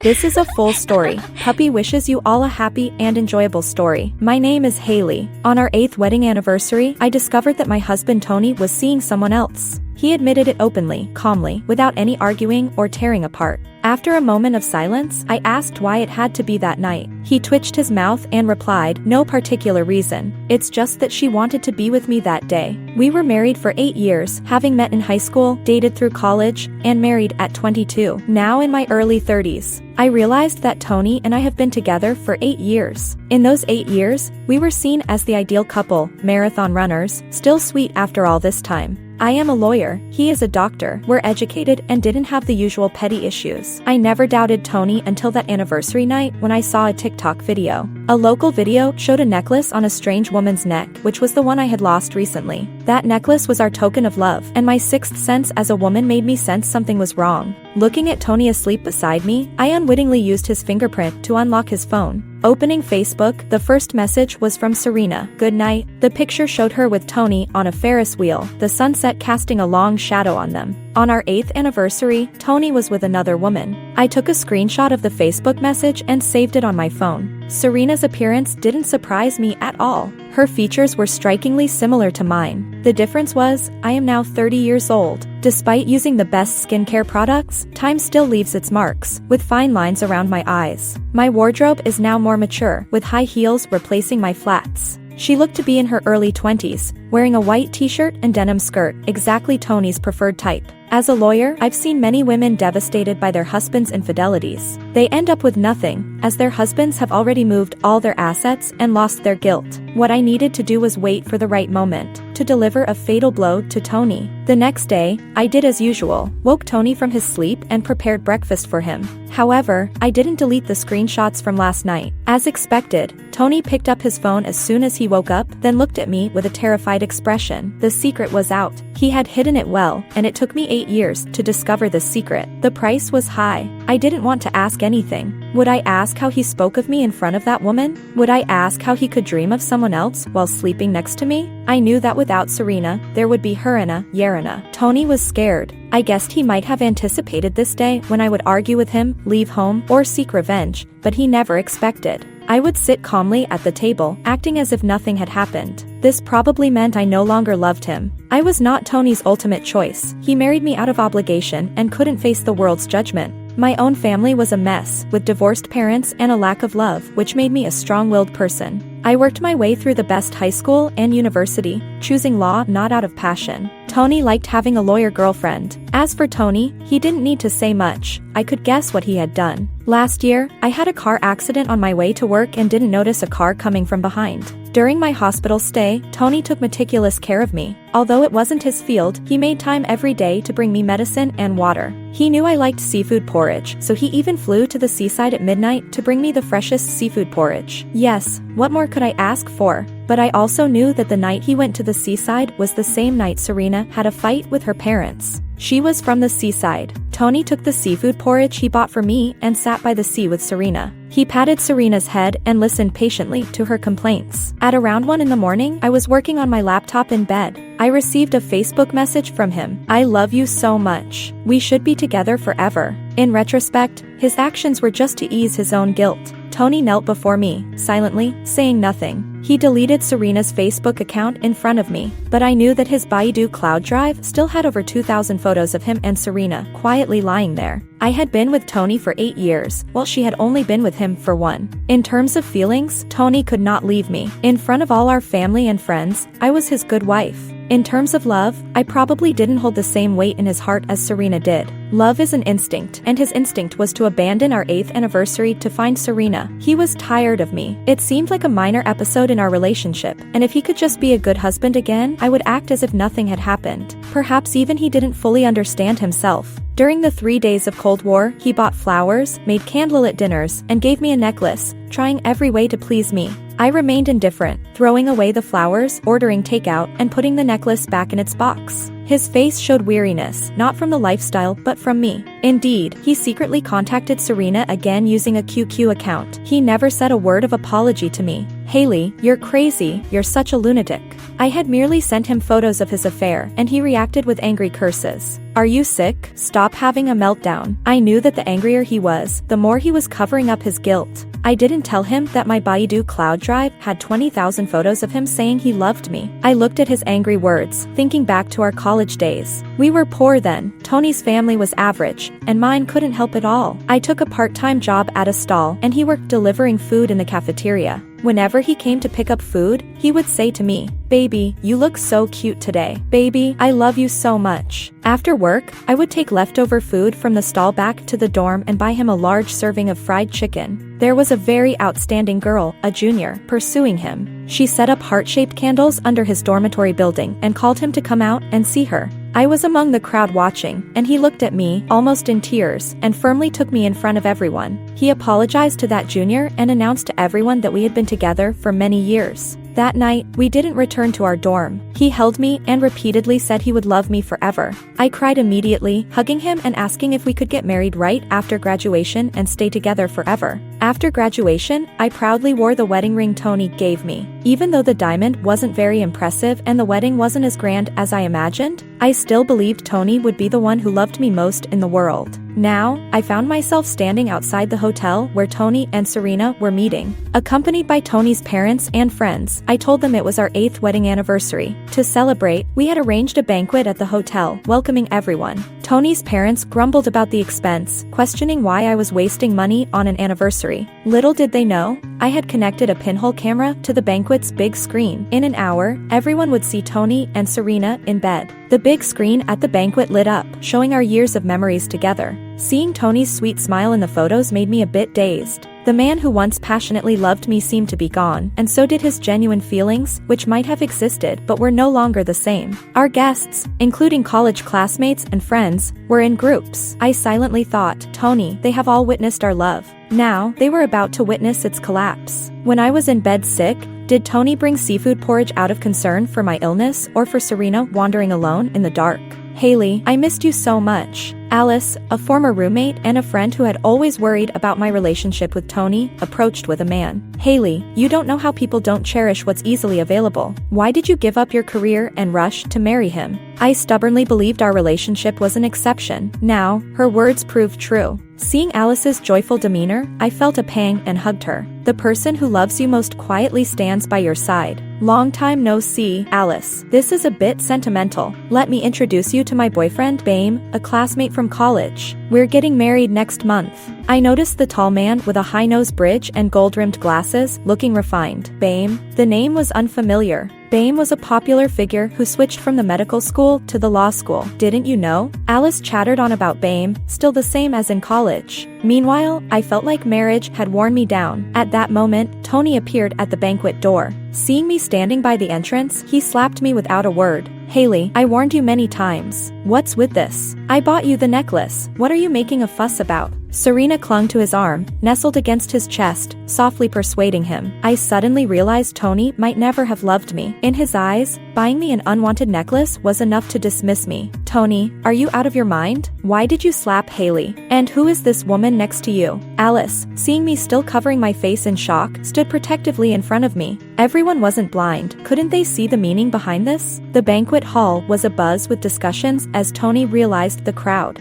This is a full story. Puppy wishes you all a happy and enjoyable story. My name is Hailey. On our 8th wedding anniversary, I discovered that my husband Tony was seeing someone else. He admitted it openly, calmly, without any arguing or tearing apart. After a moment of silence, I asked why it had to be that night. He twitched his mouth and replied, "No particular reason. It's just that she wanted to be with me that day." We were married for 8 years, having met in high school, dated through college, and married at 22. Now in my early 30s. I realized that Tony and I have been together for 8 years. In those 8 years, we were seen as the ideal couple, marathon runners, still sweet after all this time. I am a lawyer, he is a doctor, we're educated and didn't have the usual petty issues. I never doubted Tony until that anniversary night when I saw a TikTok video. A local video showed a necklace on a strange woman's neck, which was the one I had lost recently. That necklace was our token of love, and my sixth sense as a woman made me sense something was wrong. Looking at Tony asleep beside me, I unwittingly used his fingerprint to unlock his phone. Opening Facebook, the first message was from Serena. "Good night." The picture showed her with Tony on a Ferris wheel, the sunset casting a long shadow on them. On our 8th anniversary, Tony was with another woman. I took a screenshot of the Facebook message and saved it on my phone. Serena's appearance didn't surprise me at all. Her features were strikingly similar to mine. The difference was, I am now 30 years old. Despite using the best skincare products, time still leaves its marks, with fine lines around my eyes. My wardrobe is now more mature, with high heels replacing my flats. She looked to be in her early 20s, wearing a white t-shirt and denim skirt, exactly Tony's preferred type. As a lawyer, I've seen many women devastated by their husbands' infidelities. They end up with nothing, as their husbands have already moved all their assets and lost their guilt. What I needed to do was wait for the right moment to deliver a fatal blow to Tony. The next day, I did as usual, woke Tony from his sleep and prepared breakfast for him. However, I didn't delete the screenshots from last night. As expected, Tony picked up his phone as soon as he woke up, then looked at me with a terrified expression. The secret was out. He had hidden it well, and it took me 8 years to discover the secret. The price was high. I didn't want to ask anything. Would I ask how he spoke of me in front of that woman? Would I ask how he could dream of someone else while sleeping next to me? I knew that without Serena, there would be Harina, Yarina. Tony was scared. I guessed he might have anticipated this day when I would argue with him, leave home, or seek revenge, but he never expected. I would sit calmly at the table, acting as if nothing had happened. This probably meant I no longer loved him. I was not Tony's ultimate choice. He married me out of obligation and couldn't face the world's judgment. My own family was a mess, with divorced parents and a lack of love, which made me a strong-willed person. I worked my way through the best high school and university, choosing law not out of passion. Tony liked having a lawyer girlfriend. As for Tony, he didn't need to say much. I could guess what he had done. Last year, I had a car accident on my way to work and didn't notice a car coming from behind. During my hospital stay, Tony took meticulous care of me. Although it wasn't his field, he made time every day to bring me medicine and water. He knew I liked seafood porridge, so he even flew to the seaside at midnight to bring me the freshest seafood porridge. Yes, what more could I ask for? But I also knew that the night he went to the seaside was the same night Serena had a fight with her parents. She was from the seaside. Tony took the seafood porridge he bought for me and sat by the sea with Serena. He patted Serena's head and listened patiently to her complaints. At around 1 in the morning, I was working on my laptop in bed. I received a Facebook message from him. "I love you so much. We should be together forever." In retrospect, his actions were just to ease his own guilt. Tony knelt before me, silently, saying nothing. He deleted Serena's Facebook account in front of me, but I knew that his Baidu cloud drive still had over 2,000 photos of him and Serena quietly lying there. I had been with Tony for 8 years, while she had only been with him for 1. In terms of feelings, Tony could not leave me. In front of all our family and friends, I was his good wife. In terms of love, I probably didn't hold the same weight in his heart as Serena did. Love is an instinct, and his instinct was to abandon our 8th anniversary to find Serena. He was tired of me. It seemed like a minor episode in our relationship, and if he could just be a good husband again, I would act as if nothing had happened. Perhaps even he didn't fully understand himself. During the 3 days of Cold War, he bought flowers, made candlelit dinners, and gave me a necklace, trying every way to please me. I remained indifferent, throwing away the flowers, ordering takeout, and putting the necklace back in its box. His face showed weariness, not from the lifestyle but from me. Indeed, he secretly contacted Serena again using a QQ account. He never said a word of apology to me. Hailey, you're crazy, you're such a lunatic. I had merely sent him photos of his affair, and he reacted with angry curses. Are you sick? Stop having a meltdown. I knew that the angrier he was, the more he was covering up his guilt. I didn't tell him that my Baidu cloud drive had 20,000 photos of him saying he loved me. I looked at his angry words, thinking back to our college days. We were poor then, Tony's family was average, and mine couldn't help at all. I took a part-time job at a stall, and he worked delivering food in the cafeteria. Whenever he came to pick up food, he would say to me, "Baby, you look so cute today. Baby, I love you so much." After work, I would take leftover food from the stall back to the dorm and buy him a large serving of fried chicken. There was a very outstanding girl, a junior, pursuing him. She set up heart-shaped candles under his dormitory building and called him to come out and see her. I was among the crowd watching, and he looked at me, almost in tears, and firmly took me in front of everyone. He apologized to that junior and announced to everyone that we had been together for many years. That night, we didn't return to our dorm. He held me and repeatedly said he would love me forever. I cried immediately, hugging him and asking if we could get married right after graduation and stay together forever. After graduation, I proudly wore the wedding ring Tony gave me. Even though the diamond wasn't very impressive and the wedding wasn't as grand as I imagined, I still believed Tony would be the one who loved me most in the world. Now, I found myself standing outside the hotel where Tony and Serena were meeting. Accompanied by Tony's parents and friends, I told them it was our 8th wedding anniversary. To celebrate, we had arranged a banquet at the hotel, welcoming everyone. Tony's parents grumbled about the expense, questioning why I was wasting money on an anniversary. Little did they know, I had connected a pinhole camera to the banquet's big screen. In an hour, everyone would see Tony and Serena in bed. The big screen at the banquet lit up, showing our years of memories together. Seeing Tony's sweet smile in the photos made me a bit dazed. The man who once passionately loved me seemed to be gone, and so did his genuine feelings, which might have existed but were no longer the same. Our guests, including college classmates and friends, were in groups. I silently thought, Tony, they have all witnessed our love. Now, they were about to witness its collapse. When I was in bed sick, did Tony bring seafood porridge out of concern for my illness or for Serena wandering alone in the dark? Hailey, I missed you so much. Alice, a former roommate and a friend who had always worried about my relationship with Tony, approached with a man. Hailey, you don't know how people don't cherish what's easily available. Why did you give up your career and rush to marry him? I stubbornly believed our relationship was an exception. Now, her words proved true. Seeing Alice's joyful demeanor, I felt a pang and hugged her. The person who loves you most quietly stands by your side. Long time no see, Alice. This is a bit sentimental. Let me introduce you to my boyfriend, Bame, a classmate from college. We're getting married next month. I noticed the tall man with a high-nose bridge and gold-rimmed glasses, looking refined. Bame? The name was unfamiliar. Bame was a popular figure who switched from the medical school to the law school. Didn't you know? Alice chattered on about Bame, still the same as in college. Meanwhile, I felt like marriage had worn me down. At that moment, Tony appeared at the banquet door. Seeing me standing by the entrance, he slapped me without a word. Hailey, I warned you many times. What's with this? I bought you the necklace. What are you making a fuss about? Serena clung to his arm, nestled against his chest, softly persuading him. I suddenly realized Tony might never have loved me. In his eyes, buying me an unwanted necklace was enough to dismiss me. Tony, are you out of your mind? Why did you slap Hailey? And who is this woman next to you? Alice, seeing me still covering my face in shock, stood protectively in front of me. Everyone wasn't blind. Couldn't they see the meaning behind this? The banquet hall was abuzz with discussions as Tony realized the crowd.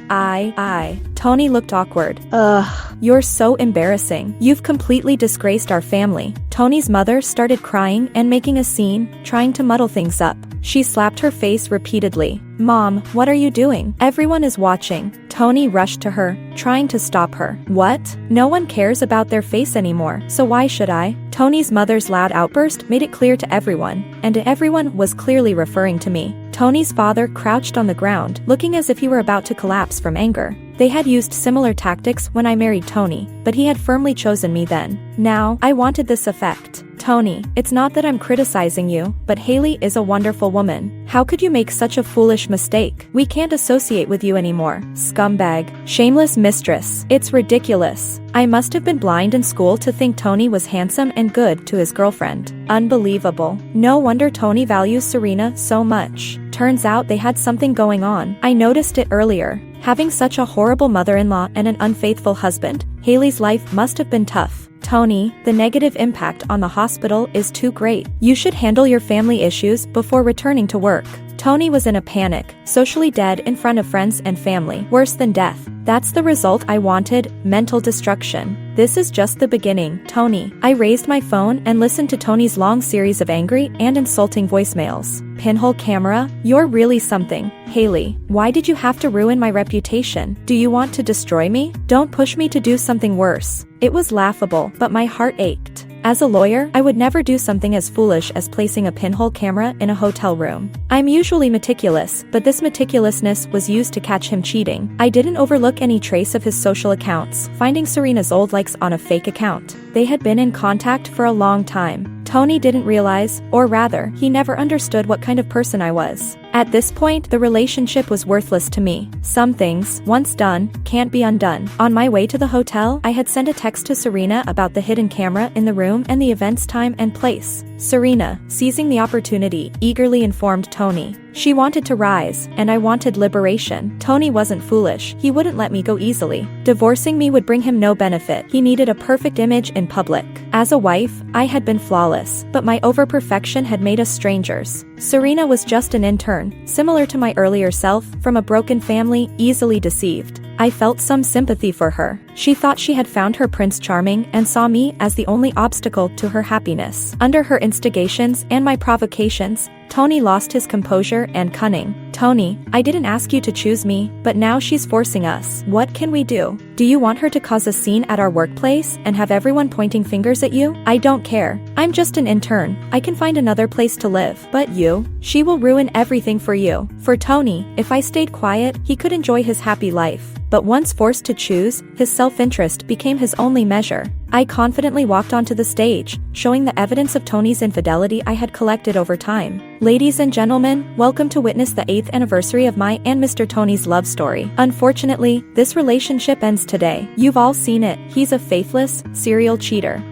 Tony looked awkward. Ugh, you're so embarrassing. You've completely disgraced our family. Tony's mother started crying and making a scene, trying to muddle things up. She slapped her face repeatedly. Mom, what are you doing? Everyone is watching. Tony rushed to her, trying to stop her. What? No one cares about their face anymore, so why should I? Tony's mother's loud outburst made it clear to everyone, and everyone was clearly referring to me. Tony's father crouched on the ground, looking as if he were about to collapse from anger. They had used similar tactics when I married Tony, but he had firmly chosen me then. Now, I wanted this effect. Tony, it's not that I'm criticizing you, but Hailey is a wonderful woman. How could you make such a foolish mistake? We can't associate with you anymore. Scumbag. Shameless mistress. It's ridiculous. I must have been blind in school to think Tony was handsome and good to his girlfriend. Unbelievable. No wonder Tony values Serena so much. Turns out they had something going on. I noticed it earlier. Having such a horrible mother-in-law and an unfaithful husband, Hailey's life must have been tough. Tony, the negative impact on the hospital is too great. You should handle your family issues before returning to work. Tony was in a panic, socially dead in front of friends and family, worse than death. That's the result I wanted, mental destruction. This is just the beginning, Tony. I raised my phone and listened to Tony's long series of angry and insulting voicemails. Pinhole camera, you're really something. Hailey, why did you have to ruin my reputation? Do you want to destroy me? Don't push me to do something worse. It was laughable, but my heart ached. As a lawyer, I would never do something as foolish as placing a pinhole camera in a hotel room. I'm usually meticulous, but this meticulousness was used to catch him cheating. I didn't overlook any trace of his social accounts, finding Serena's old likes on a fake account. They had been in contact for a long time. Tony didn't realize, or rather, he never understood what kind of person I was. At this point, the relationship was worthless to me. Some things, once done, can't be undone. On my way to the hotel, I had sent a text to Serena about the hidden camera in the room and the event's time and place. Serena, seizing the opportunity, eagerly informed Tony. She wanted to rise, and I wanted liberation. Tony wasn't foolish. He wouldn't let me go easily. Divorcing me would bring him no benefit. He needed a perfect image in public. As a wife, I had been flawless, but my over-perfection had made us strangers. Serena was just an intern, similar to my earlier self, from a broken family, easily deceived. I felt some sympathy for her. She thought she had found her Prince Charming and saw me as the only obstacle to her happiness. Under her instigations and my provocations, Tony lost his composure and cunning. Tony, I didn't ask you to choose me, but now she's forcing us. What can we do? Do you want her to cause a scene at our workplace and have everyone pointing fingers at you? I don't care. I'm just an intern. I can find another place to live. But you? She will ruin everything for you. For Tony, if I stayed quiet, he could enjoy his happy life. But once forced to choose, his self-interest became his only measure. I confidently walked onto the stage, showing the evidence of Tony's infidelity I had collected over time. Ladies and gentlemen, welcome to witness the 8th anniversary of my and Mr. Tony's love story. Unfortunately, this relationship ends today. You've all seen it. He's a faithless, serial cheater.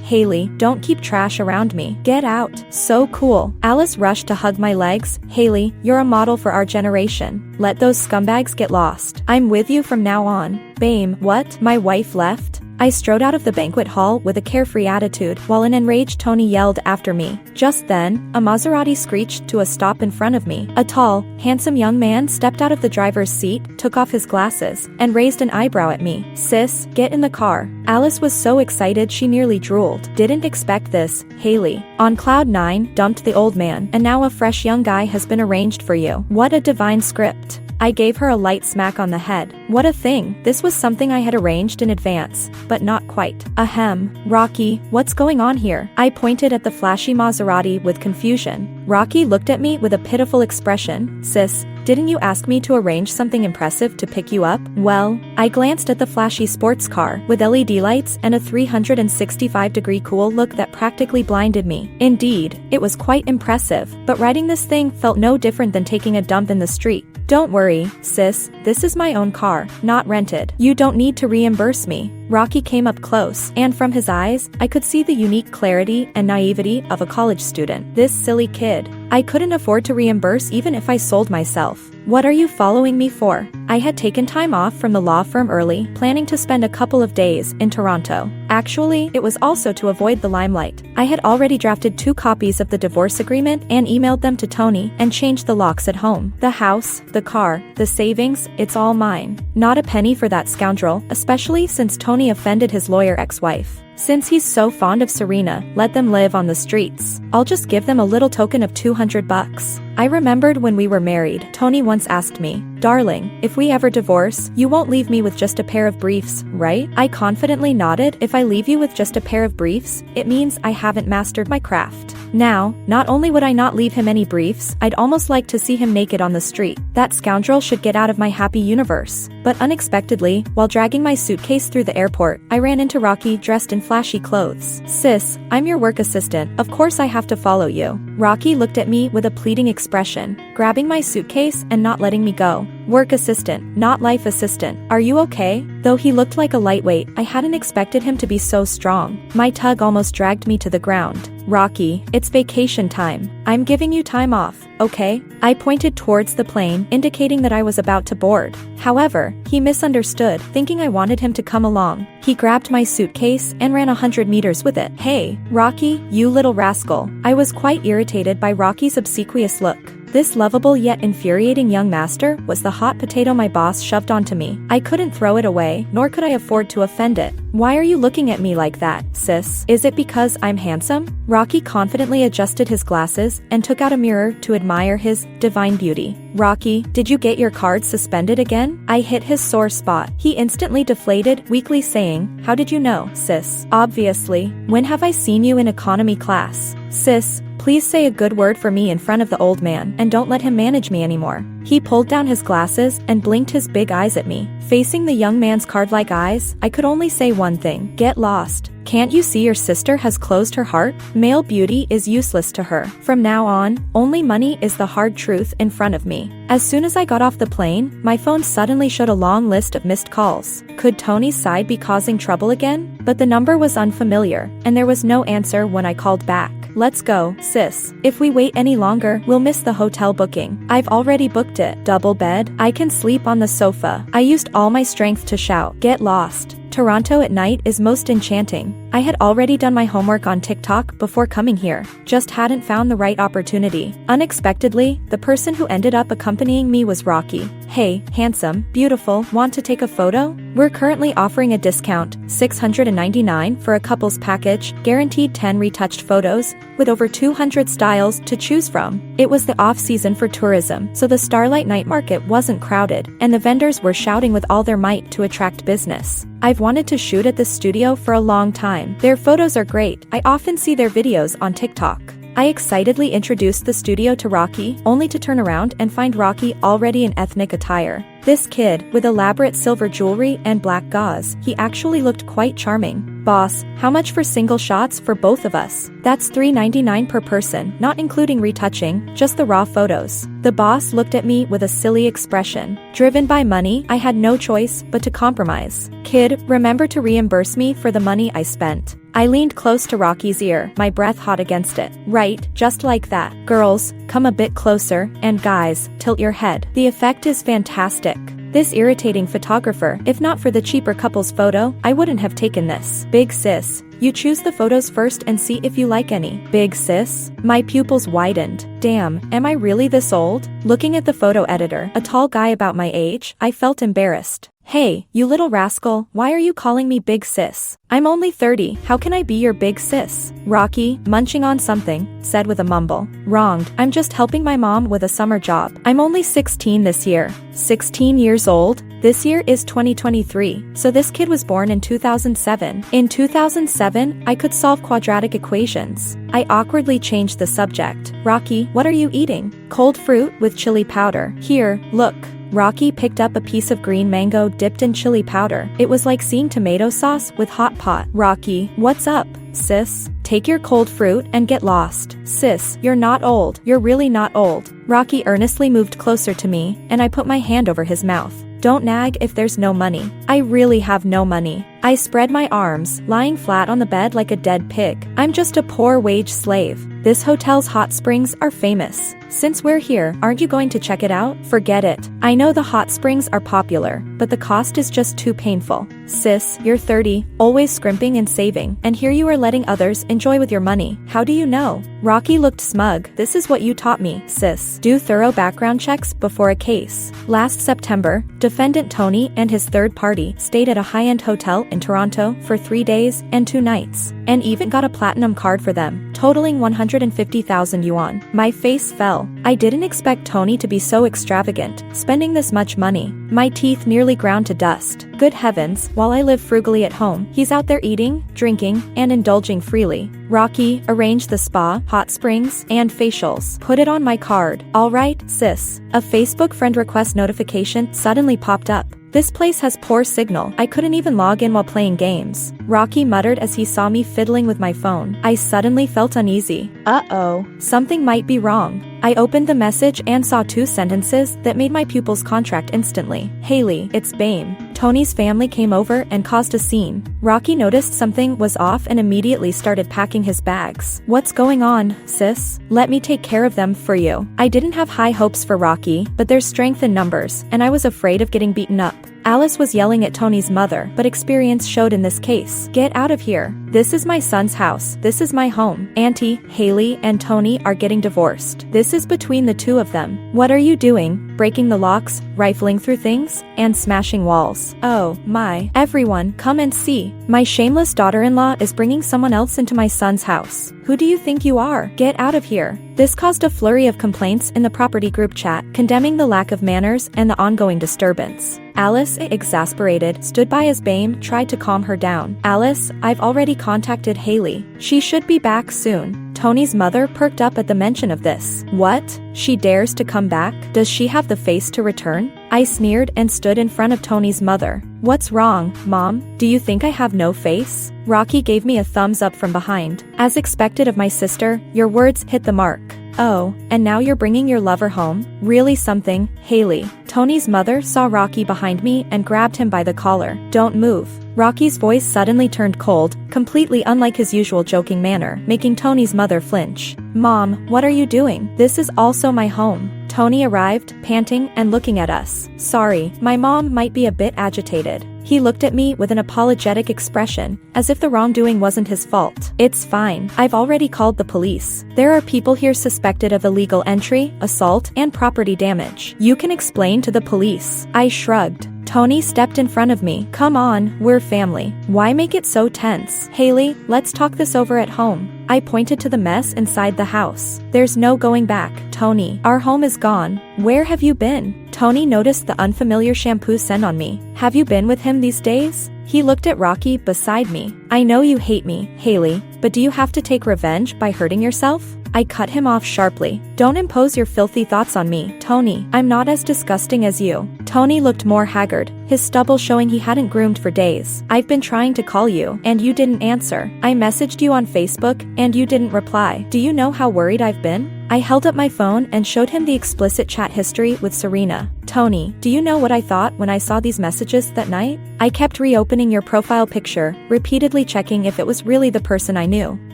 Hailey, don't keep trash around me. Get out. So cool. Alice rushed to hug my legs. Hailey, you're a model for our generation. Let those scumbags get lost. I'm with you from now on. Bame, what? My wife left? I strode out of the banquet hall with a carefree attitude while an enraged Tony yelled after me. Just then, a Maserati screeched to a stop in front of me. A tall, handsome young man stepped out of the driver's seat, took off his glasses, and raised an eyebrow at me. Sis, get in the car. Alice was so excited she nearly drooled. Didn't expect this, Hailey. On cloud 9, dumped the old man, and now a fresh young guy has been arranged for you. What a divine script. I gave her a light smack on the head. What a thing. This was something I had arranged in advance, but not quite. Ahem. Rocky, what's going on here? I pointed at the flashy Maserati with confusion. Rocky looked at me with a pitiful expression. Sis, didn't you ask me to arrange something impressive to pick you up? Well, I glanced at the flashy sports car with LED lights and a 365-degree cool look that practically blinded me. Indeed, it was quite impressive, but riding this thing felt no different than taking a dump in the street. Don't worry, sis, this is my own car, not rented. You don't need to reimburse me. Rocky came up close, and from his eyes, I could see the unique clarity and naivety of a college student. This silly kid. I couldn't afford to reimburse even if I sold myself. What are you following me for? I had taken time off from the law firm early, planning to spend a couple of days in Toronto. Actually, it was also to avoid the limelight. I had already drafted 2 copies of the divorce agreement and emailed them to Tony and changed the locks at home. The house, the car, the savings, it's all mine. Not a penny for that scoundrel, especially since Tony offended his lawyer ex-wife. Since he's so fond of Serena, let them live on the streets. I'll just give them a little token of $200. I remembered when we were married, Tony once asked me, "Darling, if we ever divorce, you won't leave me with just a pair of briefs, right?" I confidently nodded. If I leave you with just a pair of briefs, it means I haven't mastered my craft. Now, not only would I not leave him any briefs, I'd almost like to see him naked on the street. That scoundrel should get out of my happy universe. But unexpectedly, while dragging my suitcase through the airport, I ran into Rocky dressed in flashy clothes. "Sis, I'm your work assistant, of course I have to follow you." Rocky looked at me with a pleading expression, grabbing my suitcase and not letting me go. "Work assistant, not life assistant. Are you okay?" Though he looked like a lightweight, I hadn't expected him to be so strong. My tug almost dragged me to the ground. "Rocky, it's vacation time. I'm giving you time off, okay?" I pointed towards the plane, indicating that I was about to board. However, he misunderstood, thinking I wanted him to come along. He grabbed my suitcase and ran 100 meters with it. "Hey, Rocky, you little rascal." I was quite irritated by Rocky's obsequious look. This lovable yet infuriating young master was the hot potato my boss shoved onto me. I couldn't throw it away, nor could I afford to offend it. "Why are you looking at me like that, sis? Is it because I'm handsome?" Rocky confidently adjusted his glasses and took out a mirror to admire his divine beauty. "Rocky, did you get your card suspended again?" I hit his sore spot. He instantly deflated, weakly saying, "How did you know, sis?" "Obviously. When have I seen you in economy class?" "Sis, please say a good word for me in front of the old man, and don't let him manage me anymore." He pulled down his glasses and blinked his big eyes at me. Facing the young man's card-like eyes, I could only say one thing: get lost. "Can't you see your sister has closed her heart? Male beauty is useless to her. From now on, only money is the hard truth in front of me." As soon as I got off the plane, my phone suddenly showed a long list of missed calls. Could Tony's side be causing trouble again? But the number was unfamiliar, and there was no answer when I called back. "Let's go, sis. If we wait any longer, we'll miss the hotel booking. I've already booked it. Double bed. I can sleep on the sofa." I used all my strength to shout, "Get lost. Toronto at night is most enchanting." I had already done my homework on TikTok before coming here, just hadn't found the right opportunity. Unexpectedly, the person who ended up accompanying me was Rocky. "Hey, handsome, beautiful, want to take a photo? We're currently offering a discount, $699 for a couple's package, guaranteed 10 retouched photos, with over 200 styles to choose from." It was the off-season for tourism, so the Starlight night market wasn't crowded, and the vendors were shouting with all their might to attract business. I've wanted to shoot at this studio for a long time. Their photos are great. I often see their videos on TikTok. I excitedly introduced the studio to Rocky, only to turn around and find Rocky already in ethnic attire. This kid, with elaborate silver jewelry and black gauze, he actually looked quite charming. "Boss, how much for single shots for both of us?" "That's $399 per person, not including retouching, just the raw photos." The boss looked at me with a silly expression. Driven by money, I had no choice but to compromise. "Kid, remember to reimburse me for the money I spent." I leaned close to Rocky's ear, my breath hot against it. "Right, just like that. Girls, come a bit closer, and guys, tilt your head. The effect is fantastic." This irritating photographer, if not for the cheaper couple's photo, I wouldn't have taken this. "Big sis, you choose the photos first and see if you like any." "Big sis?" My pupils widened. Damn, am I really this old? Looking at the photo editor, a tall guy about my age, I felt embarrassed. "Hey, you little rascal, why are you calling me big sis? I'm only 30, how can I be your big sis?" Rocky, munching on something, said with a mumble. "Wronged, I'm just helping my mom with a summer job. I'm only 16 this year." 16 years old? This year is 2023, so this kid was born in 2007. In 2007, I could solve quadratic equations. I awkwardly changed the subject. "Rocky, what are you eating?" "Cold fruit with chili powder. Here, look." Rocky picked up a piece of green mango dipped in chili powder. It was like seeing tomato sauce with hot pot. "Rocky, what's up, sis? Take your cold fruit and get lost." "Sis, you're not old. You're really not old." Rocky earnestly moved closer to me, and I put my hand over his mouth. "Don't nag if there's no money." "I really have no money." I spread my arms, lying flat on the bed like a dead pig. "I'm just a poor wage slave. This hotel's hot springs are famous. Since we're here, aren't you going to check it out?" "Forget it. I know the hot springs are popular, but the cost is just too painful." "Sis, you're 30, always scrimping and saving, and here you are letting others enjoy with your money. How do you know?" Rocky looked smug. "This is what you taught me, sis. Do thorough background checks before a case." Last September, defendant Tony and his third party stayed at a high-end hotel in Toronto for 3 days and 2 nights, and even got a platinum card for them, totaling 150,000 yuan. My face fell. I didn't expect Tony to be so extravagant, spending this much money. My teeth nearly ground to dust. Good heavens, while I live frugally at home, he's out there eating, drinking, and indulging freely. Rocky arranged the spa, hot springs, and facials. Put it on my card. Alright, sis. A Facebook friend request notification suddenly popped up. This place has poor signal. I couldn't even log in while playing games. Rocky muttered as he saw me fiddling with my phone. I suddenly felt uneasy. Uh-oh. Something might be wrong. I opened the message and saw 2 sentences that made my pupils contract instantly. Hailey, it's Bame. Tony's family came over and caused a scene. Rocky noticed something was off and immediately started packing his bags. What's going on, sis? Let me take care of them for you. I didn't have high hopes for Rocky, but there's strength in numbers, and I was afraid of getting beaten up. Alice was yelling at Tony's mother, but experience showed in this case. Get out of here. This is my son's house. This is my home. Auntie, Hailey, and Tony are getting divorced. This is between the 2 of them. What are you doing? Breaking the locks, rifling through things, and smashing walls. Oh, my. Everyone, come and see. My shameless daughter-in-law is bringing someone else into my son's house. Who do you think you are? Get out of here. This caused a flurry of complaints in the property group chat, condemning the lack of manners and the ongoing disturbance. Alice, exasperated, stood by as Bame tried to calm her down. Alice, I've already contacted Hailey. She should be back soon. Tony's mother perked up at the mention of this. What? She dares to come back? Does she have the face to return? I sneered and stood in front of Tony's mother. What's wrong, Mom? Do you think I have no face? Rocky gave me a thumbs up from behind. As expected of my sister, your words hit the mark. Oh, and now you're bringing your lover home? Really something, Hailey. Tony's mother saw Rocky behind me and grabbed him by the collar. Don't move. Rocky's voice suddenly turned cold, completely unlike his usual joking manner, making Tony's mother flinch. Mom, what are you doing? This is also my home. Tony arrived, panting and looking at us. Sorry, my mom might be a bit agitated. He looked at me with an apologetic expression, as if the wrongdoing wasn't his fault. It's fine. I've already called the police. There are people here suspected of illegal entry, assault, and property damage. You can explain to the police. I shrugged. Tony stepped in front of me. Come on, we're family. Why make it so tense? Hailey, let's talk this over at home. I pointed to the mess inside the house. There's no going back. Tony, our home is gone. Where have you been? Tony noticed the unfamiliar shampoo scent on me. Have you been with him these days? He looked at Rocky beside me. I know you hate me, Hailey, but do you have to take revenge by hurting yourself? I cut him off sharply. Don't impose your filthy thoughts on me, Tony. I'm not as disgusting as you. Tony looked more haggard, his stubble showing he hadn't groomed for days. I've been trying to call you, and you didn't answer. I messaged you on Facebook, and you didn't reply. Do you know how worried I've been? I held up my phone and showed him the explicit chat history with Serena. Tony, do you know what I thought when I saw these messages that night? I kept reopening your profile picture, repeatedly checking if it was really the person I knew.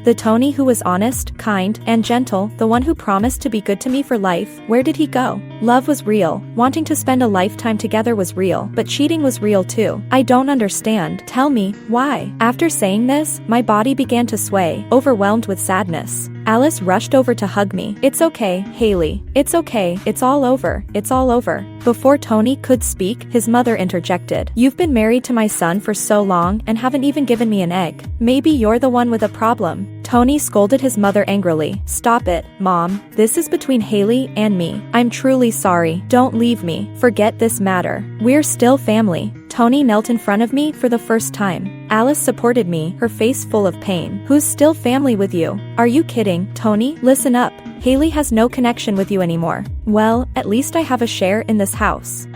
The Tony who was honest, kind, and gentle, the one who promised to be good to me for life. Where did he go? Love was real. Wanting to spend a lifetime together was real, but cheating was real too. I don't understand. Tell me, why? After saying this, my body began to sway, overwhelmed with sadness. Alice rushed over to hug me. It's okay, Hailey. It's okay. It's all over. It's all over. Before Tony could speak, his mother interjected. You've been married to my son for so long and haven't even given me an egg. Maybe you're the one with a problem. Tony scolded his mother angrily. Stop it, Mom. This is between Hailey and me. I'm truly sorry. Don't leave me. Forget this matter. We're still family. Tony knelt in front of me for the first time. Alice supported me, her face full of pain. Who's still family with you? Are you kidding, Tony? Listen up. Hailey has no connection with you anymore. Well, at least I have a share in this house.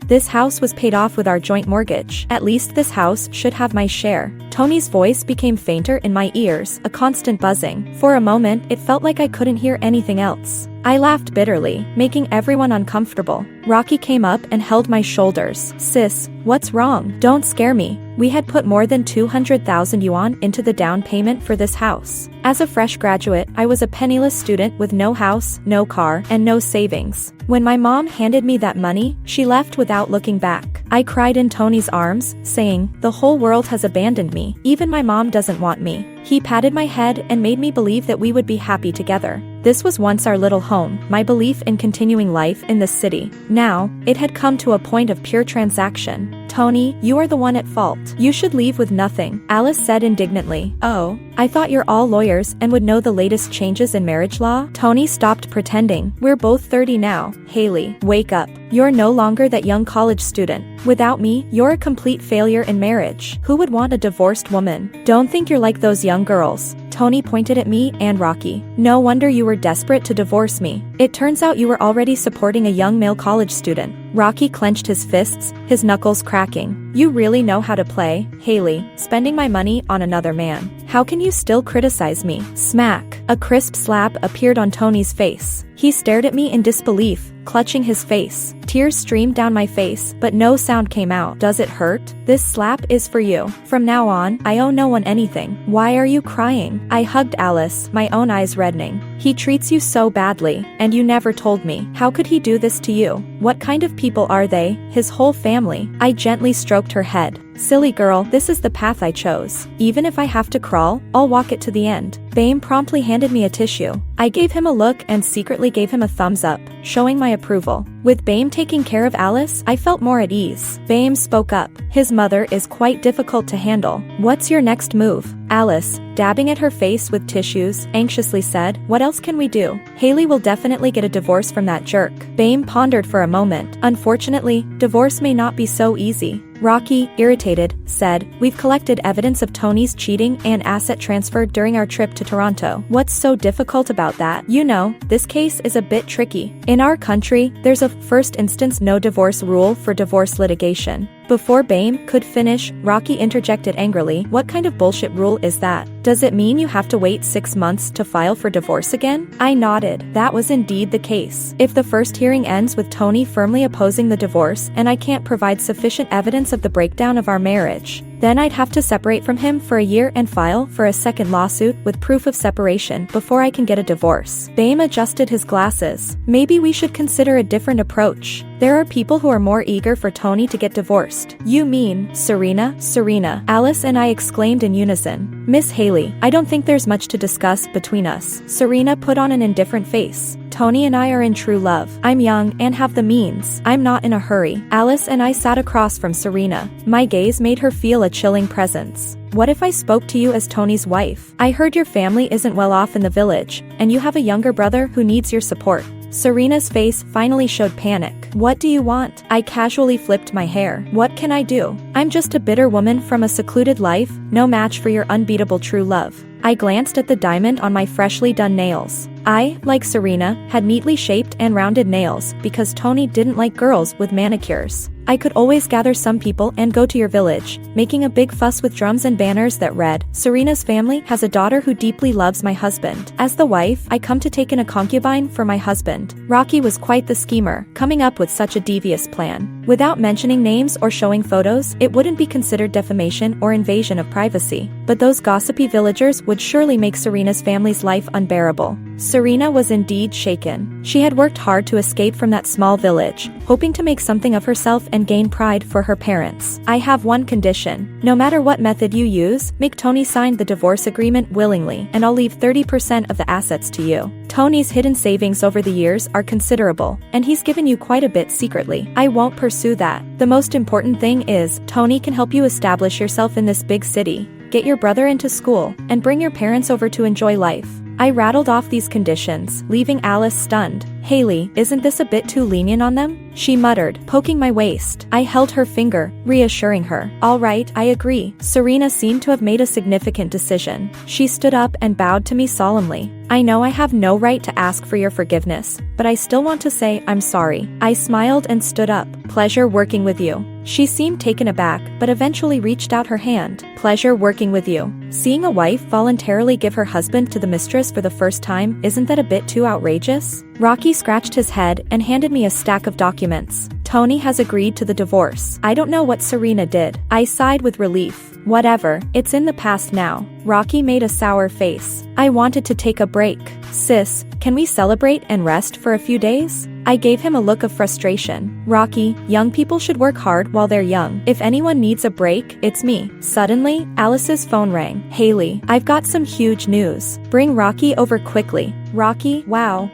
This house was paid off with our joint mortgage. At least this house should have my share. Tony's voice became fainter in my ears, a constant buzzing. For a moment, it felt like I couldn't hear anything else. I laughed bitterly, making everyone uncomfortable. Rocky came up and held my shoulders. Sis, what's wrong? Don't scare me. We had put more than 200,000 yuan into the down payment for this house. As a fresh graduate, I was a penniless student with no house, no car, and no savings. When my mom handed me that money, she left without looking back. I cried in Tony's arms, saying, the whole world has abandoned me. Even my mom doesn't want me. He patted my head and made me believe that we would be happy together. This was once our little home, my belief in continuing life in this city. Now, it had come to a point of pure transaction. Tony, you are the one at fault. You should leave with nothing, Alice said indignantly. Oh, I thought you're all lawyers and would know the latest changes in marriage law? Tony stopped pretending. We're both 30 now. Hailey, wake up. You're no longer that young college student. Without me, you're a complete failure in marriage. Who would want a divorced woman? Don't think you're like those young girls. Tony pointed at me and Rocky. No wonder you were desperate to divorce me. It turns out you were already supporting a young male college student. Rocky clenched his fists, his knuckles cracking. You really know how to play, Hailey, spending my money on another man. How can you still criticize me? Smack. A crisp slap appeared on Tony's face. He stared at me in disbelief, clutching his face. Tears streamed down my face, but no sound came out. Does it hurt? This slap is for you. From now on, I owe no one anything. Why are you crying? I hugged Alice, my own eyes reddening. He treats you so badly, and you never told me. How could he do this to you? What kind of people are they? His whole family. I gently stroked her head. Silly girl, this is the path I chose. Even if I have to crawl, I'll walk it to the end. Bame promptly handed me a tissue. I gave him a look and secretly gave him a thumbs up, showing my approval. With Bame taking care of Alice, I felt more at ease. Bame spoke up. His mother is quite difficult to handle. What's your next move? Alice, dabbing at her face with tissues, anxiously said, what else can we do? Hailey will definitely get a divorce from that jerk. Bame pondered for a moment. Unfortunately, divorce may not be so easy. Rocky, irritated, said, we've collected evidence of Tony's cheating and asset transfer during our trip to Toronto. What's so difficult about that? You know, this case is a bit tricky. In our country, there's a first instance no divorce rule for divorce litigation. Before Bame could finish, Rocky interjected angrily, what kind of bullshit rule is that? Does it mean you have to wait 6 months to file for divorce again? I nodded. That was indeed the case. If the first hearing ends with Tony firmly opposing the divorce and I can't provide sufficient evidence of the breakdown of our marriage, then I'd have to separate from him for a year and file for a second lawsuit with proof of separation before I can get a divorce. Bame adjusted his glasses. Maybe we should consider a different approach. There are people who are more eager for Tony to get divorced. You mean, Serena? Serena, Alice and I exclaimed in unison. Miss Hailey, I don't think there's much to discuss between us. Serena put on an indifferent face. Tony and I are in true love. I'm young and have the means. I'm not in a hurry. Alice and I sat across from Serena. My gaze made her feel a chilling presence. What if I spoke to you as Tony's wife? I heard your family isn't well off in the village, and you have a younger brother who needs your support. Serena's face finally showed panic. What do you want? I casually flipped my hair. What can I do? I'm just a bitter woman from a secluded life, no match for your unbeatable true love. I glanced at the diamond on my freshly done nails. I, like Serena, had neatly shaped and rounded nails because Tony didn't like girls with manicures. I could always gather some people and go to your village, making a big fuss with drums and banners that read, Serena's family has a daughter who deeply loves my husband. As the wife, I come to take in a concubine for my husband. Rocky was quite the schemer, coming up with such a devious plan. Without mentioning names or showing photos, it wouldn't be considered defamation or invasion of privacy. But those gossipy villagers would surely make Serena's family's life unbearable. Serena was indeed shaken. She had worked hard to escape from that small village, hoping to make something of herself and gain pride for her parents. I have one condition. No matter what method you use, make Tony sign the divorce agreement willingly, and I'll leave 30% of the assets to you. Tony's hidden savings over the years are considerable, and he's given you quite a bit secretly. I won't pursue that. The most important thing is, Tony can help you establish yourself in this big city, get your brother into school, and bring your parents over to enjoy life. I rattled off these conditions, leaving Alice stunned. Hailey, isn't this a bit too lenient on them? She muttered, poking my waist. I held her finger, reassuring her. All right, I agree. Serena seemed to have made a significant decision. She stood up and bowed to me solemnly. I know I have no right to ask for your forgiveness, but I still want to say I'm sorry. I smiled and stood up. Pleasure working with you. She seemed taken aback, but eventually reached out her hand. Pleasure working with you. Seeing a wife voluntarily give her husband to the mistress for the first time, isn't that a bit too outrageous? Rocky scratched his head and handed me a stack of documents. Tony has agreed to the divorce. I don't know what Serena did. I sighed with relief. Whatever, it's in the past now. Rocky made a sour face. I wanted to take a break. Sis, can we celebrate and rest for a few days? I gave him a look of frustration. Rocky, young people should work hard while they're young. If anyone needs a break, it's me. Suddenly, Alice's phone rang. Hailey, I've got some huge news. Bring Rocky over quickly. Rocky, wow.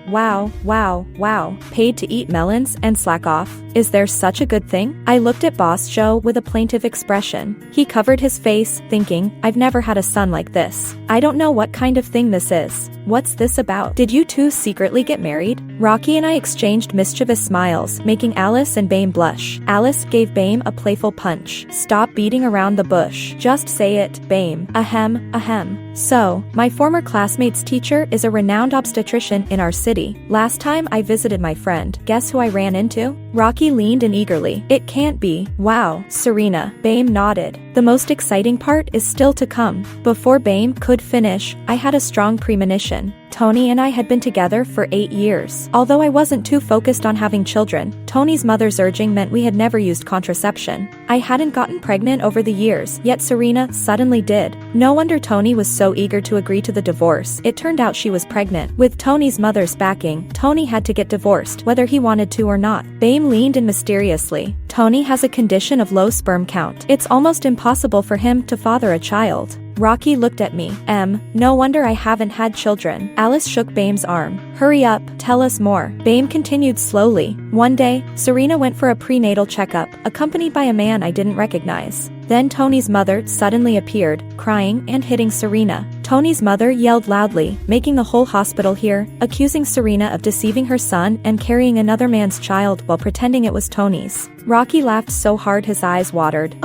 Paid to eat melons and slack off. Is there such a good thing? I looked at Boss Joe with a plaintive expression. He covered his face, thinking, I've never had a son like this. I don't know what kind of thing this is. What's this about? Did you two secretly get married? Rocky and I exchanged mischievous smiles, making Alice and Bame blush. Alice gave Bame a playful punch. Stop beating around the bush. Just say it, Bame. Ahem. So, my former classmate's teacher is a renowned obstetrician in our city. Last time I visited my friend, guess who I ran into? Rocky leaned in eagerly. It can't be. Wow, Serena. Bame nodded. The most exciting part is still to come. Before Bame could finish, I had a strong premonition. Tony and I had been together for 8 years. Although I wasn't too focused on having children, Tony's mother's urging meant we had never used contraception. I hadn't gotten pregnant over the years, yet Serena suddenly did. No wonder Tony was so eager to agree to the divorce. It turned out she was pregnant. With Tony's mother's backing, Tony had to get divorced, whether he wanted to or not. Bame leaned in mysteriously. Tony has a condition of low sperm count. It's almost impossible for him to father a child. Rocky looked at me. No wonder I haven't had children. Alice shook Bame's arm. Hurry up, tell us more. Bame continued slowly. One day, Serena went for a prenatal checkup, accompanied by a man I didn't recognize. Then Tony's mother suddenly appeared, crying and hitting Serena. Tony's mother yelled loudly, making the whole hospital hear, accusing Serena of deceiving her son and carrying another man's child while pretending it was Tony's. Rocky laughed so hard his eyes watered.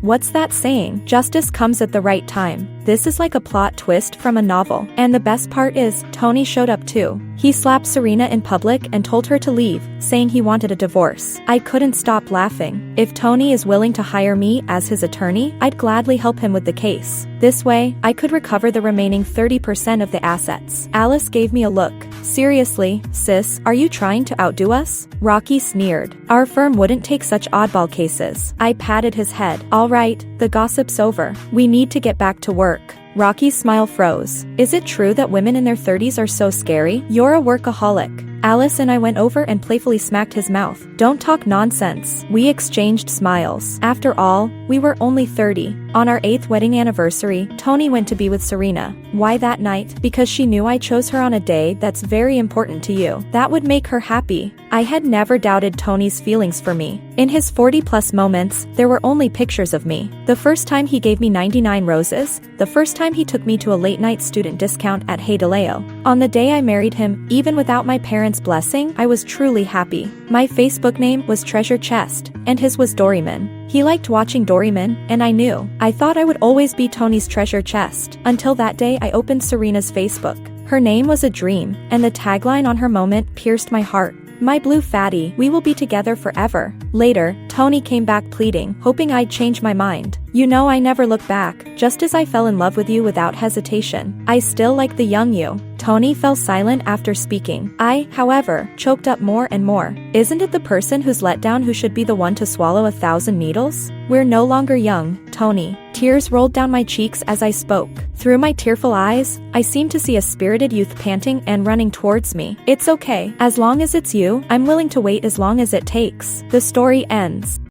What's that saying? Justice comes at the right time. This is like a plot twist from a novel. And the best part is, Tony showed up too. He slapped Serena in public and told her to leave, saying he wanted a divorce. I couldn't stop laughing. If Tony is willing to hire me as his attorney, I'd gladly help him with the case. This way, I could recover the remaining 30% of the assets. Alice gave me a look. Seriously, sis, are you trying to outdo us? Rocky sneered. Our firm wouldn't take such oddball cases. I patted his head. All right, the gossip's over. We need to get back to work. Rocky's smile froze. Is it true that women in their 30s are so scary? You're a workaholic. Alice and I went over and playfully smacked his mouth. Don't talk nonsense. We exchanged smiles. After all, we were only 30. On our 8th wedding anniversary, Tony went to be with Serena. Why that night? Because she knew I chose her on a day that's very important to you. That would make her happy. I had never doubted Tony's feelings for me. In his 40-plus moments, there were only pictures of me. The first time he gave me 99 roses, the first time he took me to a late-night student discount at Hailey. On the day I married him, even without my parents' blessing, I was truly happy. My Facebook name was Treasure Chest, and his was Doryman. He liked watching Doryman, and I knew. I thought I would always be Tony's treasure chest. Until that day I opened Serena's Facebook. Her name was a dream, and the tagline on her moment pierced my heart. My blue fatty, we will be together forever. Later, Tony came back pleading, hoping I'd change my mind. You know I never look back, just as I fell in love with you without hesitation. I still like the young you. Tony fell silent after speaking. I, however, choked up more and more. Isn't it the person who's let down who should be the one to swallow 1,000 needles? We're no longer young, Tony. Tears rolled down my cheeks as I spoke. Through my tearful eyes, I seemed to see a spirited youth panting and running towards me. It's okay. As long as it's you, I'm willing to wait as long as it takes. The story ends.